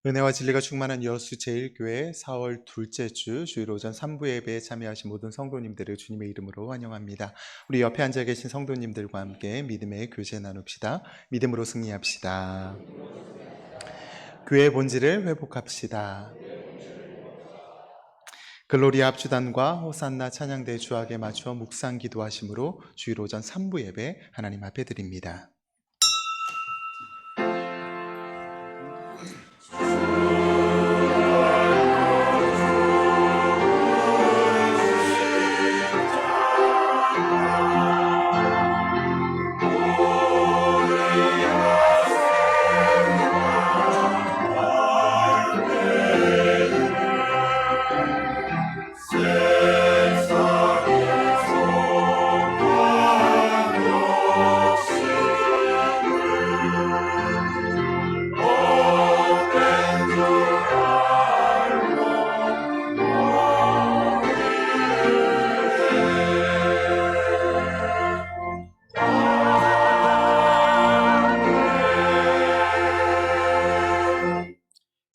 은혜와 진리가 충만한 여수 제1교회 4월 둘째 주 주일 오전 3부 예배에 참여하신 모든 성도님들을 주님의 이름으로 환영합니다. 우리 옆에 앉아 계신 성도님들과 함께 믿음의 교제 나눕시다. 믿음으로 승리합시다. 교회의 본질을 회복합시다. 글로리아 합주단과 호산나 찬양대 주악에 맞춰 묵상 기도하심으로 주일 오전 3부 예배 하나님 앞에 드립니다.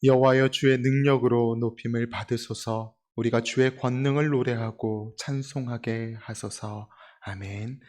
여호와여 주의 능력으로 높임을 받으소서. 우리가 주의 권능을 노래하고 찬송하게 하소서. 아멘.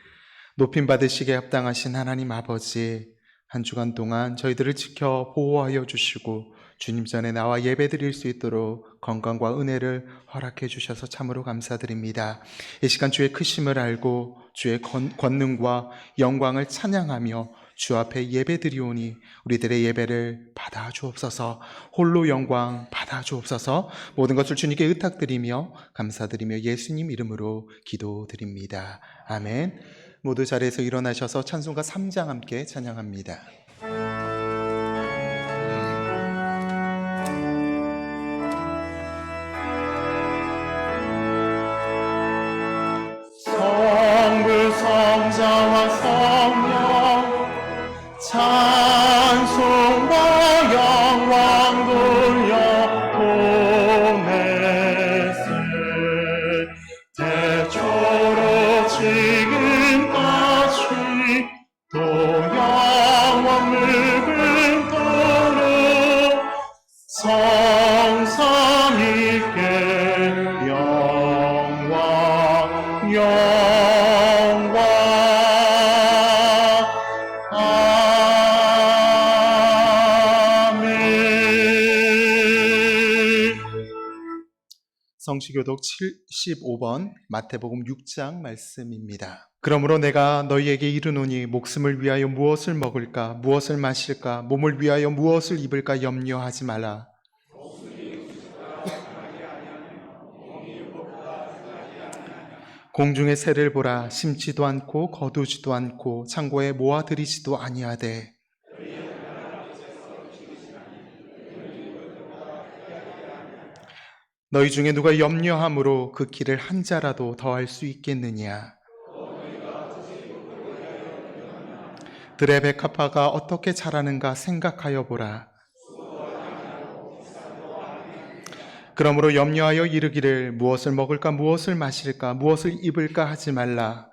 높임 받으시기에 합당하신 하나님 아버지, 한 주간 동안 저희들을 지켜 보호하여 주시고 주님 전에 나와 예배 드릴 수 있도록 건강과 은혜를 허락해 주셔서 참으로 감사드립니다. 이 시간 주의 크심을 알고 주의 권능과 영광을 찬양하며 주 앞에 예배 드리오니 우리들의 예배를 받아 주옵소서. 홀로 영광 받아 주옵소서. 모든 것을 주님께 의탁드리며 감사드리며 예수님 이름으로 기도드립니다. 아멘. 모두 자리에서 일어나셔서 찬송가 3장 함께 찬양합니다. 성부 성자와 성령 찬송과 영광 돌려 보내세. 대초로 지금까지 또 영원 무궁토록 성삼 있게 영광 영광 아멘. 성시교독 75번 마태복음 6장 말씀입니다. 그러므로 내가 너희에게 이르노니 목숨을 위하여 무엇을 먹을까 무엇을 마실까 몸을 위하여 무엇을 입을까 염려하지 말라. 공중의 새를 보라. 심지도 않고 거두지도 않고 창고에 모아들이지도 아니하되 너희 중에 누가 염려함으로 그 길을 한 자라도 더할 수 있겠느냐. 들의 백합화가 어떻게 자라는가 생각하여 보라. 그러므로 염려하여 이르기를 무엇을 먹을까 무엇을 마실까 무엇을 입을까 하지 말라.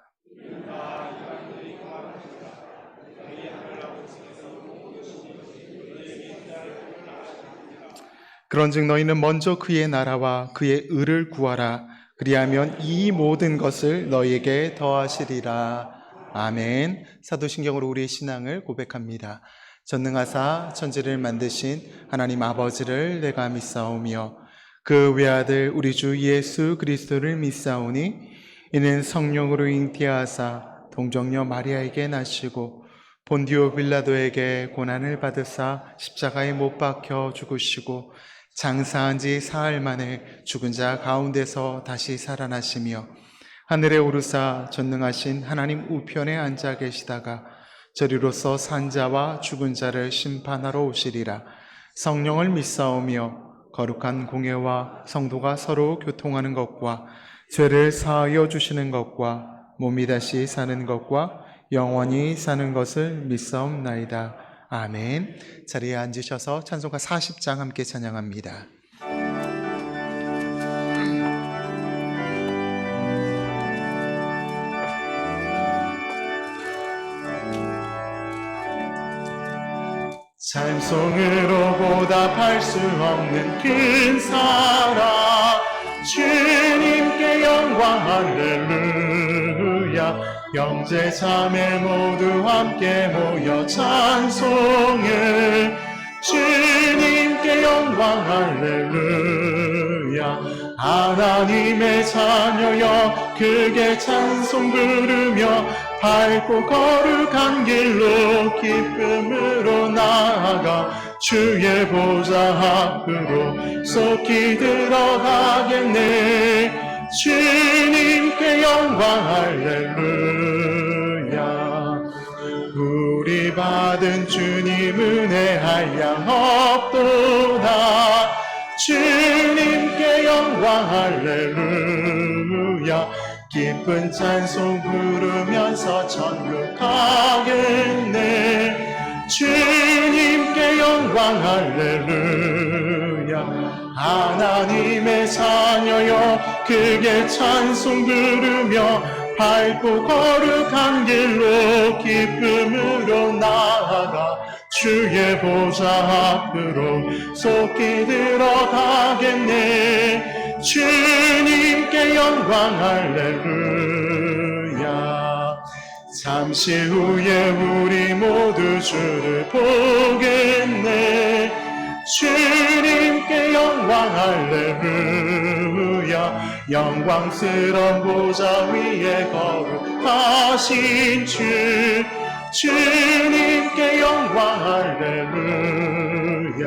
그런즉 너희는 먼저 그의 나라와 그의 의를 구하라. 그리하면 이 모든 것을 너희에게 더하시리라. 아멘. 사도신경으로 우리의 신앙을 고백합니다. 전능하사 천지를 만드신 하나님 아버지를 내가 믿사오며 그 외아들 우리 주 예수 그리스도를 믿사오니 이는 성령으로 잉태하사 동정녀 마리아에게 나시고 본디오 빌라도에게 고난을 받으사 십자가에 못 박혀 죽으시고 장사한 지 사흘 만에 죽은 자 가운데서 다시 살아나시며 하늘에 오르사 전능하신 하나님 우편에 앉아 계시다가 저리로서 산 자와 죽은 자를 심판하러 오시리라. 성령을 믿사오며 거룩한 공예와 성도가 서로 교통하는 것과 죄를 사하여 주시는 것과 몸이 다시 사는 것과 영원히 사는 것을 믿사옵나이다. 아멘. 자리에 앉으셔서 찬송가 40장 함께 찬양합니다. 찬송으로 보답할 수 없는 큰 사랑 주님께 영광 할렐루야 형제 자매 모두 함께 모여 찬송을 주님께 영광 할렐루야 하나님의 자녀여 크게 찬송 부르며 밝고 거룩한 길로 기쁨으로 나아가 주의 보좌 앞으로 속히 들어가겠네 주님께 영광 할렐루야 우리 받은 주님 은혜 한량 없도다 주님께 영광 할렐루야 기쁜 찬송 부르면서 천국 가겠네 주님께 영광 할렐루야 하나님의 자녀여 크게 찬송 부르며 밝고 거룩한 길로 기쁨으로 나아가 주의 보좌 앞으로 속히 들어가겠네 주님께 영광 할렐루야 잠시 후에 우리 모두 주를 보겠네 주님께 영광 할렐루야 영광스러운 보좌 위에 거룩하신 주님께 영광 할렐루야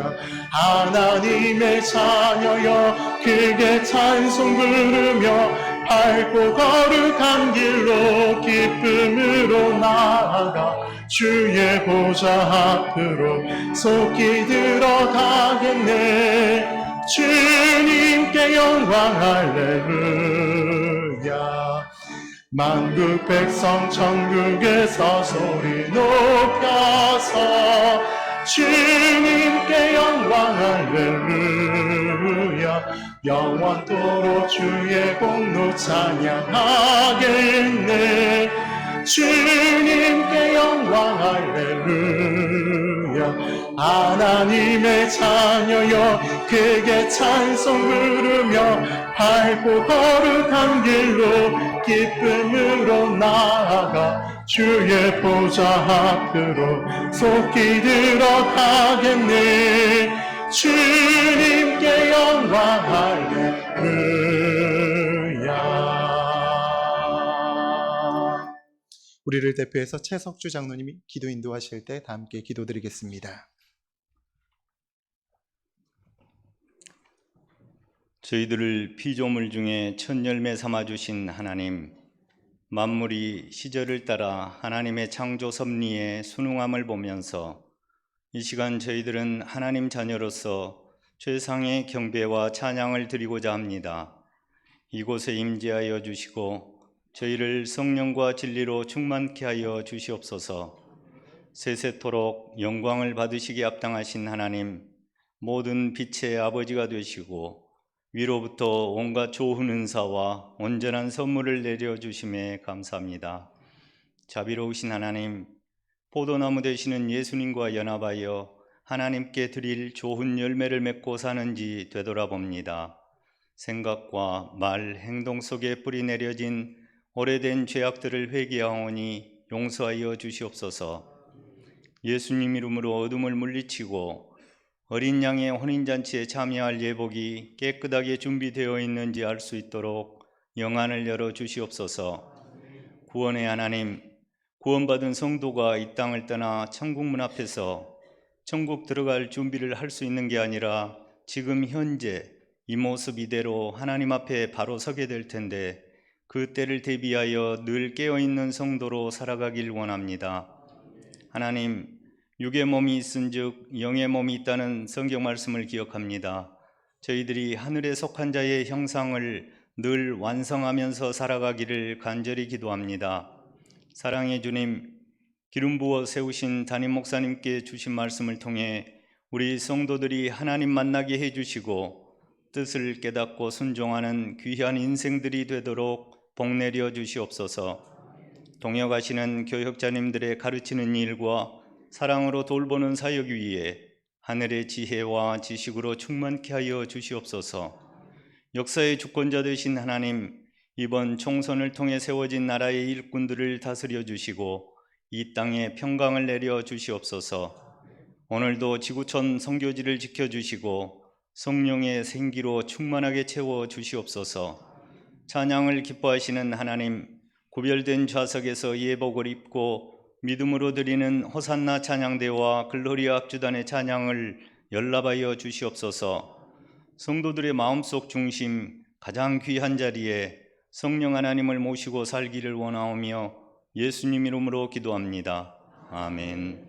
하나님의 자녀여 크게 찬송 부르며 밝고 거룩한 길로 기쁨으로 나아가 주의 보좌 앞으로 속히 들어가겠네 주님께 영광 할렐루야 만국 백성 천국에서 소리 높여서 주님께 영광 할렐루야 영원토록 주의 공로 찬양하겠네 주님께 영광 할렐루야 하나님의 자녀여 크게 찬송 부르며 밝고 거룩한 길로 기쁨으로 나아가 주의 보좌 앞으로 속히 들어가겠네 주님께 영광 할렐루야 우리를 대표해서 최석주 장로님이 기도 인도하실 때 다 함께 기도드리겠습니다. 저희들을 피조물 중에 첫 열매 삼아주신 하나님, 만물이 시절을 따라 하나님의 창조 섭리에 순응함을 보면서 이 시간 저희들은 하나님 자녀로서 최상의 경배와 찬양을 드리고자 합니다. 이곳에 임재하여 주시고 저희를 성령과 진리로 충만케 하여 주시옵소서. 세세토록 영광을 받으시기에 합당하신 하나님, 모든 빛의 아버지가 되시고 위로부터 온갖 좋은 은사와 온전한 선물을 내려주심에 감사합니다. 자비로우신 하나님, 포도나무 되시는 예수님과 연합하여 하나님께 드릴 좋은 열매를 맺고 사는지 되돌아봅니다. 생각과 말, 행동 속에 뿌리 내려진 오래된 죄악들을 회개하오니 용서하여 주시옵소서. 예수님 이름으로 어둠을 물리치고 어린 양의 혼인잔치에 참여할 예복이 깨끗하게 준비되어 있는지 알 수 있도록 영안을 열어 주시옵소서. 구원의 하나님, 구원받은 성도가 이 땅을 떠나 천국 문 앞에서 천국 들어갈 준비를 할 수 있는 게 아니라 지금 현재 이 모습 이대로 하나님 앞에 바로 서게 될 텐데 그 때를 대비하여 늘 깨어있는 성도로 살아가길 원합니다. 하나님, 육의 몸이 있은즉 영의 몸이 있다는 성경 말씀을 기억합니다. 저희들이 하늘에 속한 자의 형상을 늘 완성하면서 살아가기를 간절히 기도합니다. 사랑의 주님, 기름 부어 세우신 담임 목사님께 주신 말씀을 통해 우리 성도들이 하나님 만나게 해주시고 뜻을 깨닫고 순종하는 귀한 인생들이 되도록 복 내려 주시옵소서. 동역하시는 교역자님들의 가르치는 일과 사랑으로 돌보는 사역 위에 하늘의 지혜와 지식으로 충만케 하여 주시옵소서. 역사의 주권자 되신 하나님, 이번 총선을 통해 세워진 나라의 일꾼들을 다스려 주시고 이 땅에 평강을 내려 주시옵소서. 오늘도 지구촌 선교지를 지켜주시고 성령의 생기로 충만하게 채워 주시옵소서. 찬양을 기뻐하시는 하나님, 구별된 좌석에서 예복을 입고 믿음으로 드리는 호산나 찬양대와 글로리아 합주단의 찬양을 연락하여 주시옵소서. 성도들의 마음속 중심, 가장 귀한 자리에 성령 하나님을 모시고 살기를 원하오며 예수님 이름으로 기도합니다. 아멘.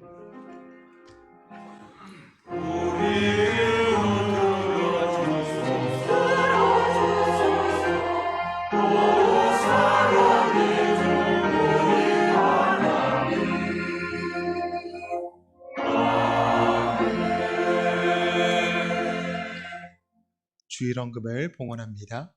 주일 헌금을 봉헌합니다.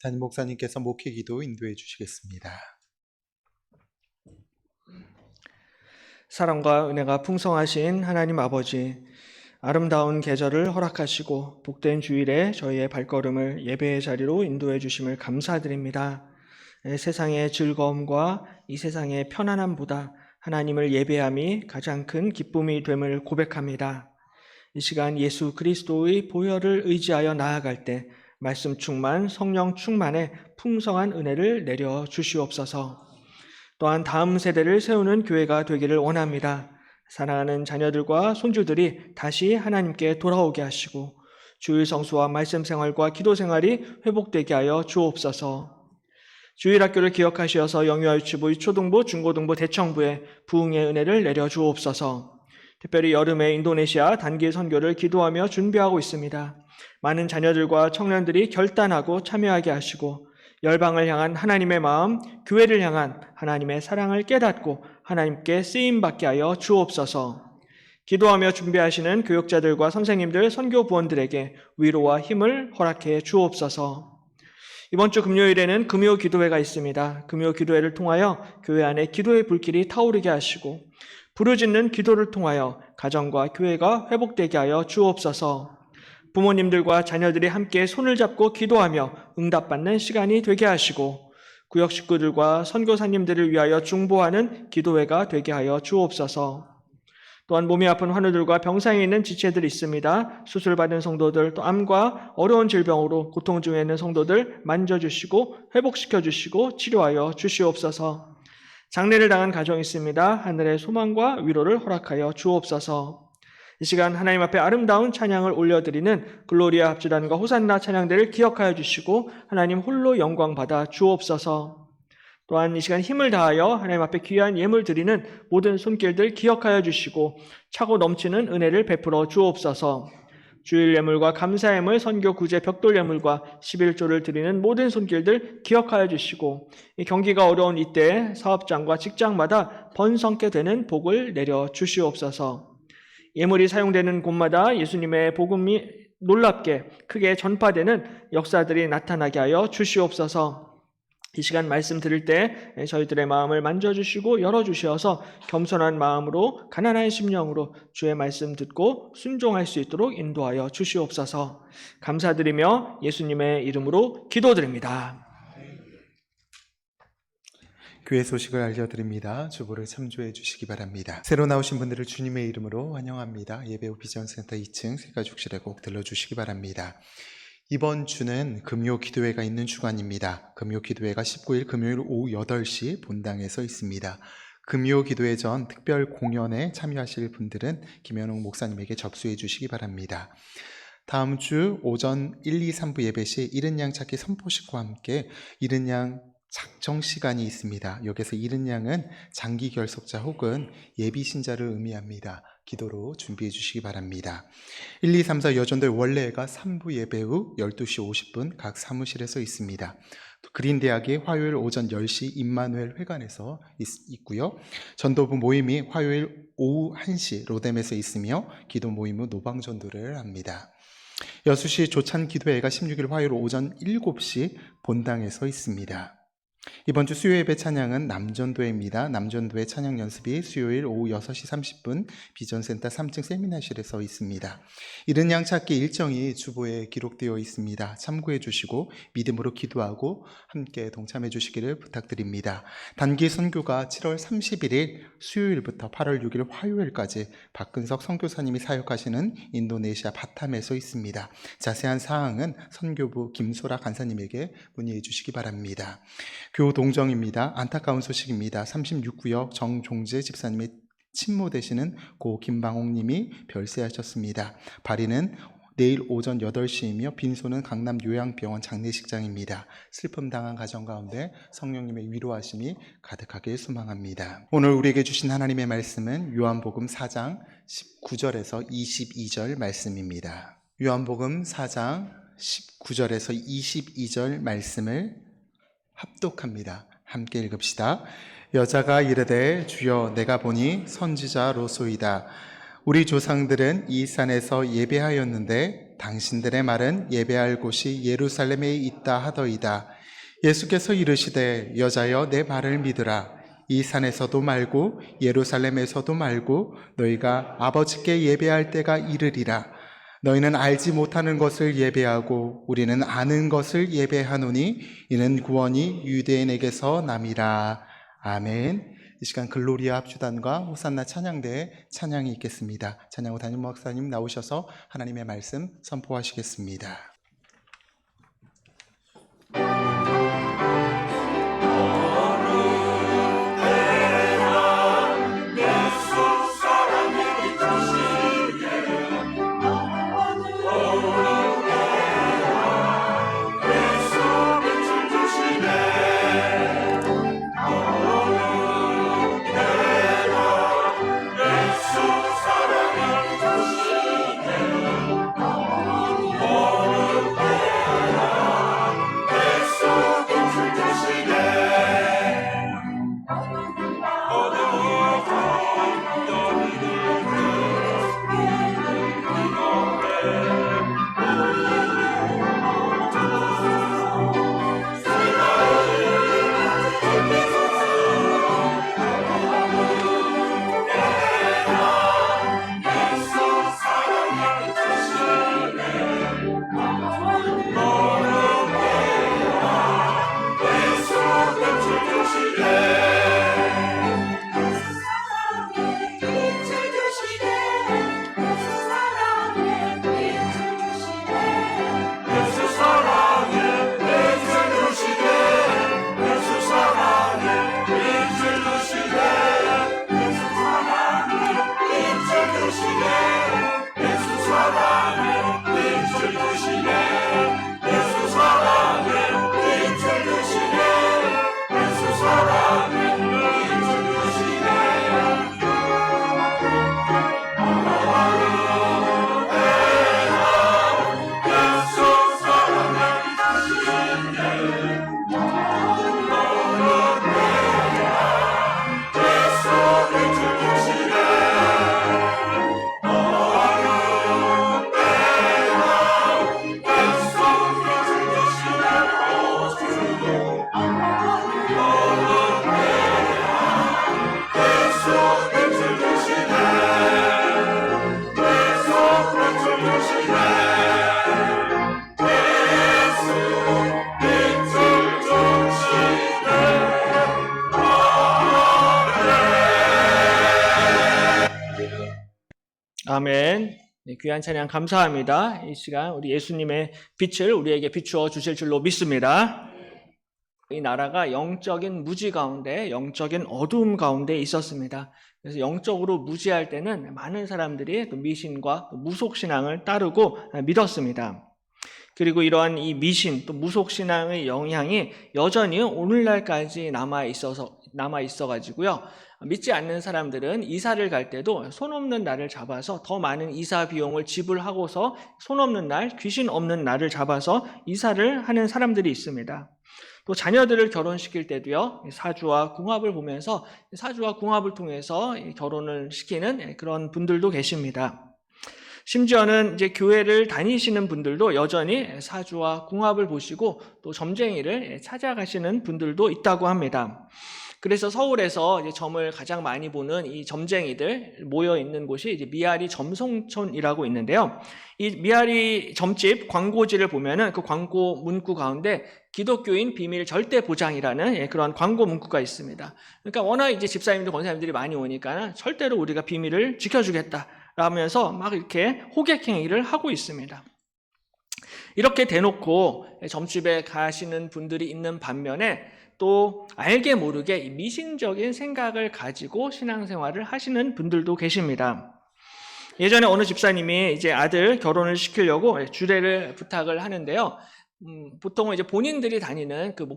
담임 목사님께서 목회 기도 인도해 주시겠습니다. 사랑과 은혜가 풍성하신 하나님 아버지, 아름다운 계절을 허락하시고 복된 주일에 저희의 발걸음을 예배의 자리로 인도해 주심을 감사드립니다. 세상의 즐거움과 이 세상의 편안함보다 하나님을 예배함이 가장 큰 기쁨이 됨을 고백합니다. 이 시간 예수 그리스도의 보혈을 의지하여 나아갈 때 말씀 충만, 성령 충만의 풍성한 은혜를 내려 주시옵소서. 또한 다음 세대를 세우는 교회가 되기를 원합니다. 사랑하는 자녀들과 손주들이 다시 하나님께 돌아오게 하시고 주일 성수와 말씀 생활과 기도 생활이 회복되게 하여 주옵소서. 주일 학교를 기억하시어서 영유아 유치부, 초등부, 중고등부, 대청부에 부흥의 은혜를 내려 주옵소서. 특별히 여름에 인도네시아 단기 선교를 기도하며 준비하고 있습니다. 많은 자녀들과 청년들이 결단하고 참여하게 하시고 열방을 향한 하나님의 마음, 교회를 향한 하나님의 사랑을 깨닫고 하나님께 쓰임받게 하여 주옵소서. 기도하며 준비하시는 교육자들과 선생님들, 선교 부원들에게 위로와 힘을 허락해 주옵소서. 이번 주 금요일에는 금요 기도회가 있습니다. 금요 기도회를 통하여 교회 안에 기도의 불길이 타오르게 하시고 부르짖는 기도를 통하여 가정과 교회가 회복되게 하여 주옵소서. 부모님들과 자녀들이 함께 손을 잡고 기도하며 응답받는 시간이 되게 하시고 구역 식구들과 선교사님들을 위하여 중보하는 기도회가 되게 하여 주옵소서. 또한 몸이 아픈 환우들과 병상에 있는 지체들이 있습니다. 수술받은 성도들, 또 암과 어려운 질병으로 고통 중에 있는 성도들 만져주시고 회복시켜주시고 치료하여 주시옵소서. 장례를 당한 가정이 있습니다. 하늘의 소망과 위로를 허락하여 주옵소서. 이 시간 하나님 앞에 아름다운 찬양을 올려드리는 글로리아 합주단과 호산나 찬양대를 기억하여 주시고 하나님 홀로 영광 받아 주옵소서. 또한 이 시간 힘을 다하여 하나님 앞에 귀한 예물 드리는 모든 손길들 기억하여 주시고 차고 넘치는 은혜를 베풀어 주옵소서. 주일 예물과 감사 예물, 선교 구제 벽돌 예물과 11조를 드리는 모든 손길들 기억하여 주시고 이 경기가 어려운 이때 사업장과 직장마다 번성케 되는 복을 내려 주시옵소서. 예물이 사용되는 곳마다 예수님의 복음이 놀랍게 크게 전파되는 역사들이 나타나게 하여 주시옵소서. 이 시간 말씀 드릴 때 저희들의 마음을 만져주시고 열어주셔서 겸손한 마음으로 가난한 심령으로 주의 말씀 듣고 순종할 수 있도록 인도하여 주시옵소서. 감사드리며 예수님의 이름으로 기도드립니다. 교회 소식을 알려드립니다. 주보를 참조해 주시기 바랍니다. 새로 나오신 분들을 주님의 이름으로 환영합니다. 예배 후 비전센터 2층 세가죽실에 꼭 들러주시기 바랍니다. 이번 주는 금요 기도회가 있는 주간입니다. 금요 기도회가 19일 금요일 오후 8시 본당에서 있습니다. 금요 기도회 전 특별 공연에 참여하실 분들은 김현웅 목사님에게 접수해 주시기 바랍니다. 다음 주 오전 1, 2, 3부 예배 시 이른 양 찾기 선포식과 함께 이른 양 작정 시간이 있습니다. 여기서 이른 양은 장기 결석자 혹은 예비 신자를 의미합니다. 기도로 준비해 주시기 바랍니다. 1, 2, 3, 4 여전도의 원래가 3부 예배 후 12시 50분 각 사무실에서 있습니다. 그린대학이 화요일 오전 10시 임마누엘 회관에서 있고요. 전도부 모임이 화요일 오후 1시 로뎀에서 있으며 기도 모임 후 노방전도를 합니다. 여수시 조찬 기도회가 16일 화요일 오전 7시 본당에서 있습니다. 이번 주 수요 예배 찬양은 남전도회입니다. 남전도회 찬양 연습이 수요일 오후 6시 30분 비전센터 3층 세미나실에서 있습니다. 이른 양 찾기 일정이 주보에 기록되어 있습니다. 참고해 주시고 믿음으로 기도하고 함께 동참해 주시기를 부탁드립니다. 단기 선교가 7월 31일 수요일부터 8월 6일 화요일까지 박근석 선교사님이 사역하시는 인도네시아 바탐에서 있습니다. 자세한 사항은 선교부 김소라 간사님에게 문의해 주시기 바랍니다. 교동정입니다. 안타까운 소식입니다. 36구역 정종재 집사님의 친모되시는 고 김방옥님이 별세하셨습니다. 발인은 내일 오전 8시이며 빈소는 강남 요양병원 장례식장입니다. 슬픔 당한 가정 가운데 성령님의 위로하심이 가득하길 소망합니다. 오늘 우리에게 주신 하나님의 말씀은 요한복음 4장 19절에서 22절 말씀입니다. 요한복음 4장 19절에서 22절 말씀을 합독합니다. 함께 읽읍시다. 여자가 이르되 주여 내가 보니 선지자로소이다. 우리 조상들은 이 산에서 예배하였는데 당신들의 말은 예배할 곳이 예루살렘에 있다 하더이다. 예수께서 이르시되 여자여 내 말을 믿으라. 이 산에서도 말고 예루살렘에서도 말고 너희가 아버지께 예배할 때가 이르리라. 너희는 알지 못하는 것을 예배하고 우리는 아는 것을 예배하노니 이는 구원이 유대인에게서 남이라. 아멘. 이 시간 글로리아 합주단과 호산나 찬양대의 찬양이 있겠습니다. 찬양 후 담임 목사님 나오셔서 하나님의 말씀 선포하시겠습니다. 아멘. 네, 귀한 찬양 감사합니다. 이 시간 우리 예수님의 빛을 우리에게 비추어 주실 줄로 믿습니다. 이 나라가 영적인 무지 가운데, 영적인 어두움 가운데 있었습니다. 그래서 영적으로 무지할 때는 많은 사람들이 또 미신과 또 무속신앙을 따르고 믿었습니다. 그리고 이러한 이 미신 또 무속신앙의 영향이 여전히 오늘날까지 남아 남아 있어가지고요. 믿지 않는 사람들은 이사를 갈 때도 손 없는 날을 잡아서 더 많은 이사 비용을 지불하고서 손 없는 날, 귀신 없는 날을 잡아서 이사를 하는 사람들이 있습니다. 또 자녀들을 결혼시킬 때도요, 사주와 궁합을 보면서 사주와 궁합을 통해서 결혼을 시키는 그런 분들도 계십니다. 심지어는 이제 교회를 다니시는 분들도 여전히 사주와 궁합을 보시고 또 점쟁이를 찾아가시는 분들도 있다고 합니다. 그래서 서울에서 이제 점을 가장 많이 보는 이 점쟁이들 모여 있는 곳이 이제 미아리 점송촌이라고 있는데요. 이 미아리 점집 광고지를 보면은 그 광고 문구 가운데 기독교인 비밀 절대 보장이라는 그런 광고 문구가 있습니다. 그러니까 워낙 이제 집사님들, 권사님들이 많이 오니까 절대로 우리가 비밀을 지켜주겠다 라면서 막 이렇게 호객행위를 하고 있습니다. 이렇게 대놓고 점집에 가시는 분들이 있는 반면에 또 알게 모르게 미신적인 생각을 가지고 신앙생활을 하시는 분들도 계십니다. 예전에 어느 집사님이 이제 아들 결혼을 시키려고 주례를 부탁을 하는데요. 보통은 이제 본인들이 다니는 그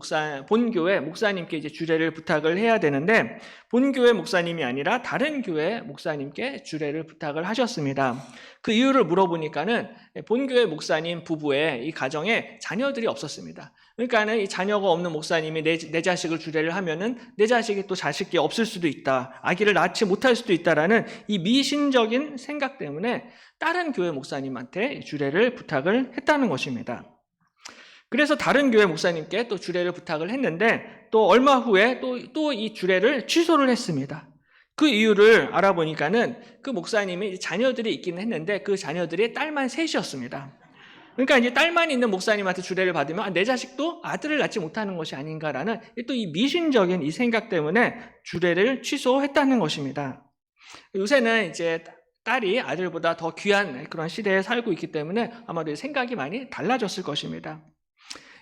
본교회 목사님께 이제 주례를 부탁을 해야 되는데 본교회 목사님이 아니라 다른 교회 목사님께 주례를 부탁을 하셨습니다. 그 이유를 물어보니까는 본교회 목사님 부부의 이 가정에 자녀들이 없었습니다. 그러니까는 이 자녀가 없는 목사님이 내 자식을 주례를 하면은 내 자식이 또 자식이 없을 수도 있다, 아기를 낳지 못할 수도 있다라는 이 미신적인 생각 때문에 다른 교회 목사님한테 주례를 부탁을 했다는 것입니다. 그래서 다른 교회 목사님께 또 주례를 부탁을 했는데 또 얼마 후에 또 이 주례를 취소를 했습니다. 그 이유를 알아보니까는 그 목사님이 자녀들이 있기는 했는데 그 자녀들이 딸만 셋이었습니다. 그러니까 이제 딸만 있는 목사님한테 주례를 받으면 내 자식도 아들을 낳지 못하는 것이 아닌가라는 또 이 미신적인 이 생각 때문에 주례를 취소했다는 것입니다. 요새는 이제 딸이 아들보다 더 귀한 그런 시대에 살고 있기 때문에 아마도 생각이 많이 달라졌을 것입니다.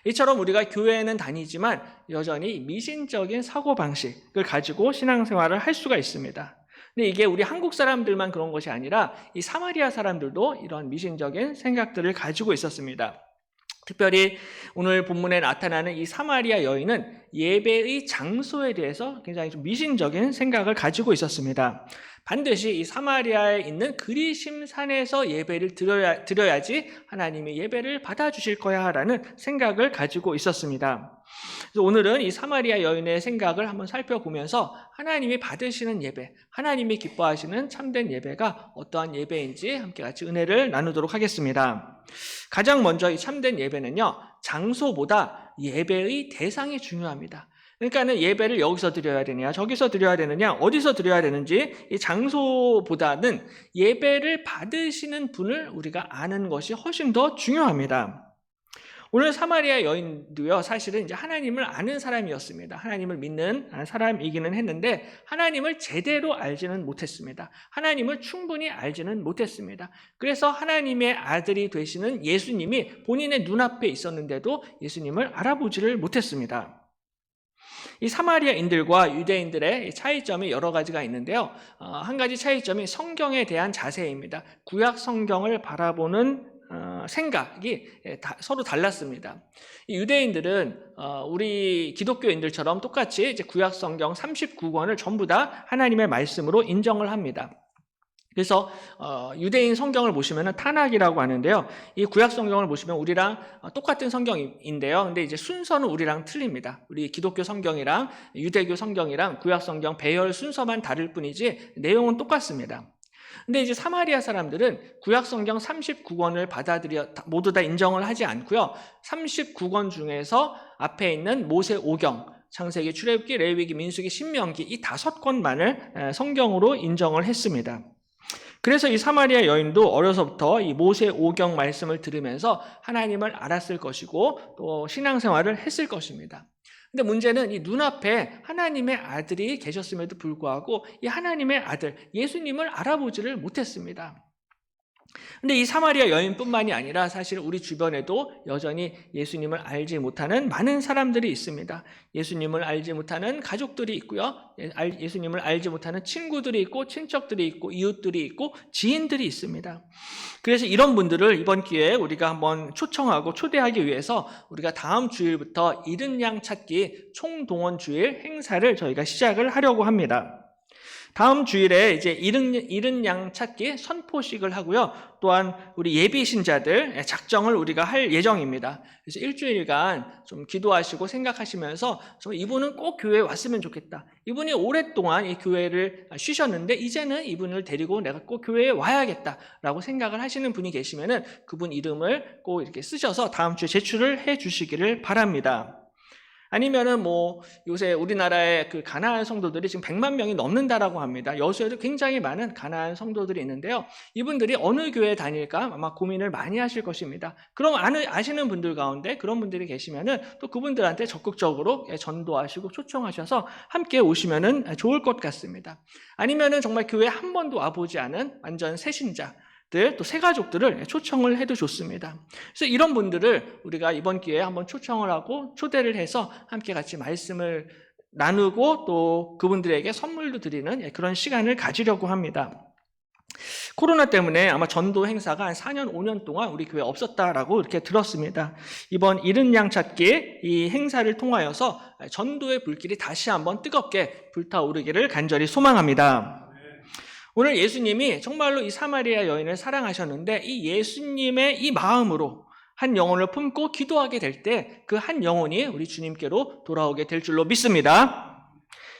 이처럼 우리가 교회에는 다니지만 여전히 미신적인 사고방식을 가지고 신앙생활을 할 수가 있습니다. 근데 이게 우리 한국 사람들만 그런 것이 아니라 이 사마리아 사람들도 이런 미신적인 생각들을 가지고 있었습니다. 특별히 오늘 본문에 나타나는 이 사마리아 여인은 예배의 장소에 대해서 굉장히 좀 미신적인 생각을 가지고 있었습니다. 반드시 이 사마리아에 있는 그리심 산에서 예배를 드려야지 하나님이 예배를 받아주실 거야 라는 생각을 가지고 있었습니다. 그래서 오늘은 이 사마리아 여인의 생각을 한번 살펴보면서 하나님이 받으시는 예배, 하나님이 기뻐하시는 참된 예배가 어떠한 예배인지 함께 같이 은혜를 나누도록 하겠습니다. 가장 먼저 이 참된 예배는요, 장소보다 예배의 대상이 중요합니다. 그러니까는 예배를 여기서 드려야 되냐, 저기서 드려야 되느냐, 어디서 드려야 되는지 이 장소보다는 예배를 받으시는 분을 우리가 아는 것이 훨씬 더 중요합니다. 오늘 사마리아 여인도요, 사실은 이제 하나님을 아는 사람이었습니다. 하나님을 믿는 사람이기는 했는데 하나님을 제대로 알지는 못했습니다. 하나님을 충분히 알지는 못했습니다. 그래서 하나님의 아들이 되시는 예수님이 본인의 눈앞에 있었는데도 예수님을 알아보지를 못했습니다. 이 사마리아인들과 유대인들의 차이점이 여러 가지가 있는데요. 한 가지 차이점이 성경에 대한 자세입니다. 구약 성경을 바라보는 생각이 서로 달랐습니다. 이 유대인들은 우리 기독교인들처럼 똑같이 이제 구약 성경 39권을 전부 다 하나님의 말씀으로 인정을 합니다. 그래서 유대인 성경을 보시면 타낙이라고 하는데요. 이 구약 성경을 보시면 우리랑 똑같은 성경인데요. 근데 이제 순서는 우리랑 틀립니다. 우리 기독교 성경이랑 유대교 성경이랑 구약 성경 배열 순서만 다를 뿐이지 내용은 똑같습니다. 근데 이제 사마리아 사람들은 구약 성경 39권을 모두 다 인정을 하지 않고요. 39권 중에서 앞에 있는 모세 오경, 창세기, 출애굽기, 레위기, 민수기, 신명기 이 5권만을 성경으로 인정을 했습니다. 그래서 이 사마리아 여인도 어려서부터 이 모세 오경 말씀을 들으면서 하나님을 알았을 것이고 또 신앙생활을 했을 것입니다. 근데 문제는 이 눈앞에 하나님의 아들이 계셨음에도 불구하고 이 하나님의 아들 예수님을 알아보지를 못했습니다. 근데 이 사마리아 여인뿐만이 아니라 사실 우리 주변에도 여전히 예수님을 알지 못하는 많은 사람들이 있습니다. 예수님을 알지 못하는 가족들이 있고요. 예수님을 알지 못하는 친구들이 있고 친척들이 있고 이웃들이 있고 지인들이 있습니다. 그래서 이런 분들을 이번 기회에 우리가 한번 초청하고 초대하기 위해서 우리가 다음 주일부터 잃은 양 찾기 총동원 주일 행사를 저희가 시작을 하려고 합니다. 다음 주일에 이제 잃은 양 찾기 선포식을 하고요. 또한 우리 예비 신자들 작정을 우리가 할 예정입니다. 그래서 일주일간 좀 기도하시고 생각하시면서 이분은 꼭 교회에 왔으면 좋겠다. 이분이 오랫동안 이 교회를 쉬셨는데 이제는 이분을 데리고 내가 꼭 교회에 와야겠다라고 생각을 하시는 분이 계시면은 그분 이름을 꼭 이렇게 쓰셔서 다음 주에 제출을 해 주시기를 바랍니다. 아니면은 요새 우리나라의 그 가나안 성도들이 지금 100만 명이 넘는다라고 합니다. 여수에도 굉장히 많은 가나안 성도들이 있는데요. 이분들이 어느 교회에 다닐까 아마 고민을 많이 하실 것입니다. 그럼 아시는 분들 가운데 그런 분들이 계시면은 또 그분들한테 적극적으로 전도하시고 초청하셔서 함께 오시면은 좋을 것 같습니다. 아니면은 정말 교회에 한 번도 와보지 않은 완전 새신자 또 새 가족들을 초청을 해도 좋습니다. 그래서 이런 분들을 우리가 이번 기회에 한번 초청을 하고 초대를 해서 함께 같이 말씀을 나누고 또 그분들에게 선물도 드리는 그런 시간을 가지려고 합니다. 코로나 때문에 아마 전도 행사가 한 4년, 5년 동안 우리 교회에 없었다라고 이렇게 들었습니다. 이번 잃은 양 찾기 이 행사를 통하여서 전도의 불길이 다시 한번 뜨겁게 불타오르기를 간절히 소망합니다. 오늘 예수님이 정말로 이 사마리아 여인을 사랑하셨는데 이 예수님의 이 마음으로 한 영혼을 품고 기도하게 될 때 그 한 영혼이 우리 주님께로 돌아오게 될 줄로 믿습니다.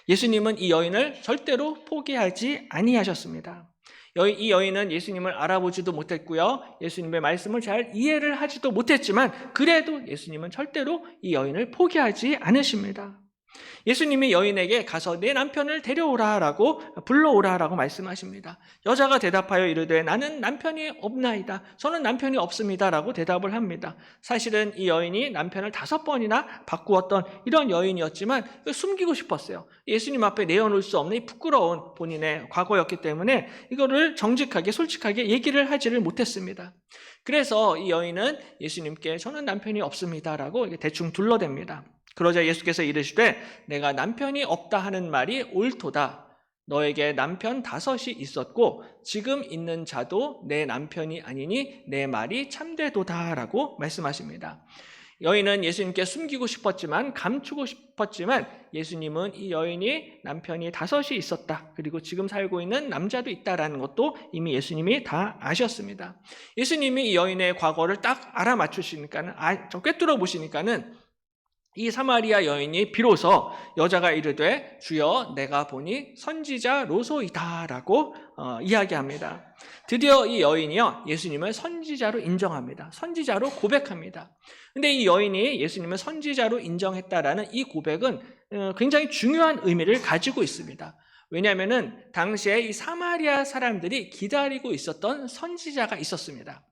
예수님은 이 여인을 절대로 포기하지 아니하셨습니다. 이 여인은 예수님을 알아보지도 못했고요. 예수님의 말씀을 잘 이해를 하지도 못했지만 그래도 예수님은 절대로 이 여인을 포기하지 않으십니다. 예수님이 여인에게 가서 내 남편을 데려오라라고 불러오라라고 말씀하십니다. 여자가 대답하여 이르되 나는 남편이 없나이다. 저는 남편이 없습니다라고 대답을 합니다. 사실은 이 여인이 남편을 5번이나 바꾸었던 이런 여인이었지만 숨기고 싶었어요. 예수님 앞에 내어놓을 수 없는 이 부끄러운 본인의 과거였기 때문에 이거를 정직하게 솔직하게 얘기를 하지를 못했습니다. 그래서 이 여인은 예수님께 저는 남편이 없습니다라고 대충 둘러댑니다. 그러자 예수께서 이르시되 내가 남편이 없다 하는 말이 옳도다. 너에게 남편 5이 있었고 지금 있는 자도 내 남편이 아니니 내 말이 참되도다 라고 말씀하십니다. 여인은 예수님께 숨기고 싶었지만 감추고 싶었지만 예수님은 이 여인이 남편이 5이 있었다. 그리고 지금 살고 있는 남자도 있다라는 것도 이미 예수님이 다 아셨습니다. 예수님이 이 여인의 과거를 딱 알아맞추시니까는 꿰뚫어 보시니까는 이 사마리아 여인이 비로소 여자가 이르되 주여 내가 보니 선지자 로소이다라고 이야기합니다. 드디어 이 여인이요 예수님을 선지자로 인정합니다. 선지자로 고백합니다. 근데 이 여인이 예수님을 선지자로 인정했다라는 이 고백은 굉장히 중요한 의미를 가지고 있습니다. 왜냐하면은 당시에 이 사마리아 사람들이 기다리고 있었던 선지자가 있었습니다.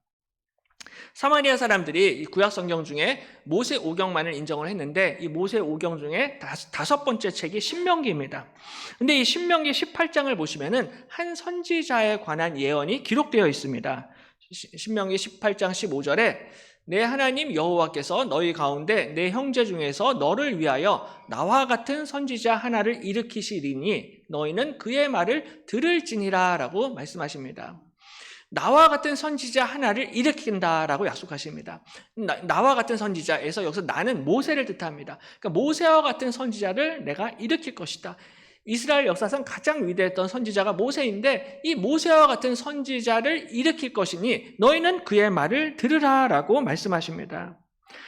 사마리아 사람들이 이 구약 성경 중에 모세 오경만을 인정을 했는데 이 모세 오경 중에 5번째 책이 신명기입니다. 근데 이 신명기 18장을 보시면은 한 선지자에 관한 예언이 기록되어 있습니다. 신명기 18장 15절에 내 하나님 여호와께서 너희 가운데 내 형제 중에서 너를 위하여 나와 같은 선지자 하나를 일으키시리니 너희는 그의 말을 들을지니라 라고 말씀하십니다. 나와 같은 선지자 하나를 일으킨다라고 약속하십니다. 나와 같은 선지자에서 여기서 나는 모세를 뜻합니다. 그러니까 모세와 같은 선지자를 내가 일으킬 것이다. 이스라엘 역사상 가장 위대했던 선지자가 모세인데 이 모세와 같은 선지자를 일으킬 것이니 너희는 그의 말을 들으라라고 말씀하십니다.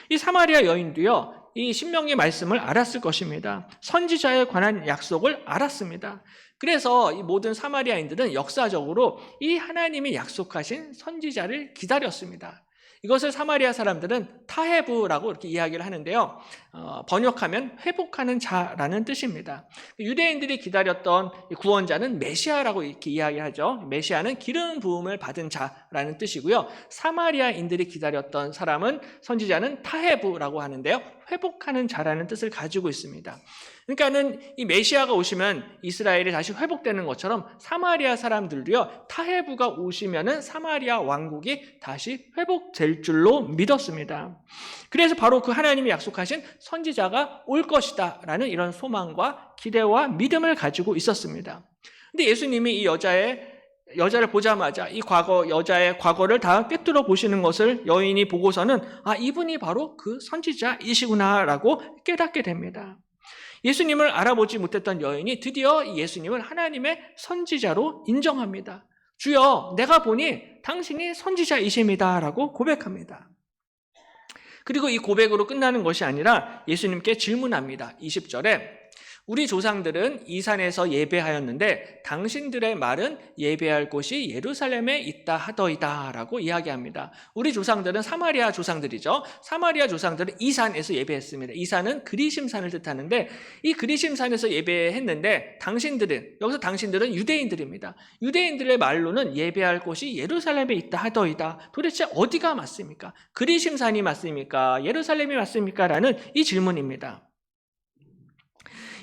이 사마리아 여인도요. 이 신명기 말씀을 알았을 것입니다. 선지자에 관한 약속을 알았습니다. 그래서 이 모든 사마리아인들은 역사적으로 이 하나님이 약속하신 선지자를 기다렸습니다. 이것을 사마리아 사람들은 타헤브라고 이렇게 이야기를 하는데요. 번역하면 회복하는 자라는 뜻입니다. 유대인들이 기다렸던 구원자는 메시아라고 이렇게 이야기하죠. 메시아는 기름 부음을 받은 자라는 뜻이고요. 사마리아인들이 기다렸던 사람은 선지자는 타헤부라고 하는데요. 회복하는 자라는 뜻을 가지고 있습니다. 그러니까는 이 메시아가 오시면 이스라엘이 다시 회복되는 것처럼 사마리아 사람들도요, 타헤부가 오시면은 사마리아 왕국이 다시 회복될 줄로 믿었습니다. 그래서 바로 그 하나님이 약속하신 선지자가 올 것이다 라는 이런 소망과 기대와 믿음을 가지고 있었습니다. 근데 예수님이 이 여자를 보자마자 이 여자의 과거를 다 꿰뚫어 보시는 것을 여인이 보고서는 이분이 바로 그 선지자이시구나 라고 깨닫게 됩니다. 예수님을 알아보지 못했던 여인이 드디어 예수님을 하나님의 선지자로 인정합니다. 주여, 내가 보니 당신이 선지자이십니다 라고 고백합니다. 그리고 이 고백으로 끝나는 것이 아니라 예수님께 질문합니다. 20절에 우리 조상들은 이 산에서 예배하였는데 당신들의 말은 예배할 곳이 예루살렘에 있다 하더이다 라고 이야기합니다. 우리 조상들은 사마리아 조상들이죠. 사마리아 조상들은 이 산에서 예배했습니다. 이 산은 그리심산을 뜻하는데 이 그리심산에서 예배했는데 여기서 당신들은 유대인들입니다. 유대인들의 말로는 예배할 곳이 예루살렘에 있다 하더이다. 도대체 어디가 맞습니까? 그리심산이 맞습니까? 예루살렘이 맞습니까? 라는 이 질문입니다.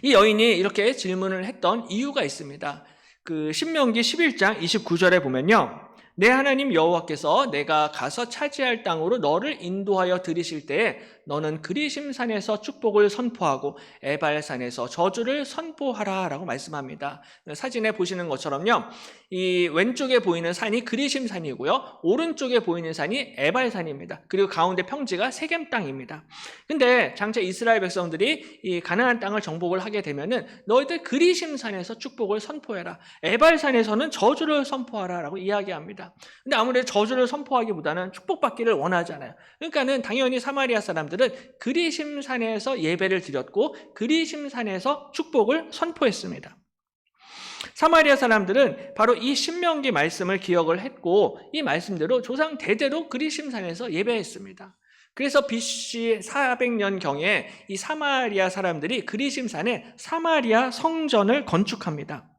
이 여인이 이렇게 질문을 했던 이유가 있습니다. 그 신명기 11장 29절에 보면요. 내 하나님 여호와께서 내가 가서 차지할 땅으로 너를 인도하여 들이실 때에 너는 그리심산에서 축복을 선포하고 에발산에서 저주를 선포하라 라고 말씀합니다. 사진에 보시는 것처럼요. 이 왼쪽에 보이는 산이 그리심산이고요. 오른쪽에 보이는 산이 에발산입니다. 그리고 가운데 평지가 세겜 땅입니다. 근데 장차 이스라엘 백성들이 이 가나안 땅을 정복을 하게 되면은 너희들 그리심산에서 축복을 선포해라. 에발산에서는 저주를 선포하라 라고 이야기합니다. 근데 아무래도 저주를 선포하기보다는 축복받기를 원하잖아요. 그러니까는 당연히 사마리아 사람들은 그리심산에서 예배를 드렸고 그리심산에서 축복을 선포했습니다. 사마리아 사람들은 바로 이 신명기 말씀을 기억을 했고 이 말씀대로 조상 대대로 그리심산에서 예배했습니다. 그래서 BC 400년경에 이 사마리아 사람들이 그리심산에 사마리아 성전을 건축합니다.